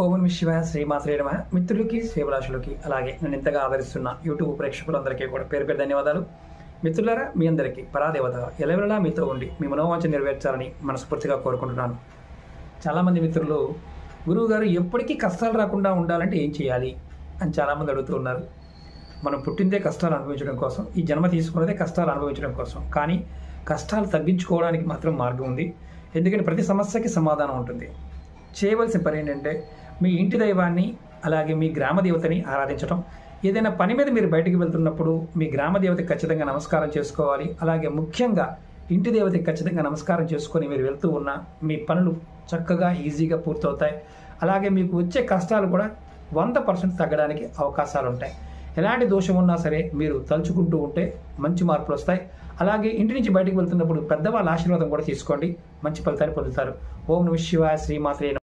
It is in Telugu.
ఓం నమః శివాయ శ్రీమాత్రే నమః. మిత్రులకి శ్రేభిలాషులకి అలాగే నన్ను ఇంతగా ఆదరిస్తున్న యూట్యూబ్ ప్రేక్షకులందరికీ కూడా పేరు పేరు ధన్యవాదాలు. మిత్రులారా, మీ అందరికీ పరాదేవత ఎల్లవెల్లలా మీతో ఉండి మీ మనోవాంఛ నెరవేర్చాలని మనస్ఫూర్తిగా కోరుకుంటున్నాను. చాలామంది మిత్రులు, గురువుగారు ఎప్పటికీ కష్టాలు రాకుండా ఉండాలంటే ఏం చేయాలి అని చాలామంది అడుగుతూ ఉన్నారు. మనం పుట్టిందే కష్టాలు అనుభవించడం కోసం, ఈ జన్మ తీసుకున్నదే కష్టాలు అనుభవించడం కోసం. కానీ కష్టాలు తగ్గించుకోవడానికి మాత్రం మార్గం ఉంది. ఎందుకంటే ప్రతి సమస్యకి సమాధానం ఉంటుంది. చేయవలసిన పని ఏంటంటే, మీ ఇంటి దైవాన్ని అలాగే మీ గ్రామ దేవతని ఆరాధించడం. ఏదైనా పని మీద మీరు బయటికి వెళ్తున్నప్పుడు మీ గ్రామ దేవతకి ఖచ్చితంగా నమస్కారం చేసుకోవాలి. అలాగే ముఖ్యంగా ఇంటి దేవతకి ఖచ్చితంగా నమస్కారం చేసుకొని మీరు వెళ్తూ ఉన్న మీ పనులు చక్కగా ఈజీగా పూర్తవుతాయి. అలాగే మీకు వచ్చే కష్టాలు కూడా 100% తగ్గడానికి అవకాశాలు ఉంటాయి. ఎలాంటి దోషం ఉన్నా సరే మీరు తలుచుకుంటూ ఉంటే మంచి మార్పులు వస్తాయి. అలాగే ఇంటి నుంచి బయటికి వెళ్తున్నప్పుడు పెద్దవాళ్ళ ఆశీర్వాదం కూడా తీసుకోండి, మంచి ఫలితాన్ని పొందుతారు. ఓం నమః శివాయ శ్రీమాత్రే నమః.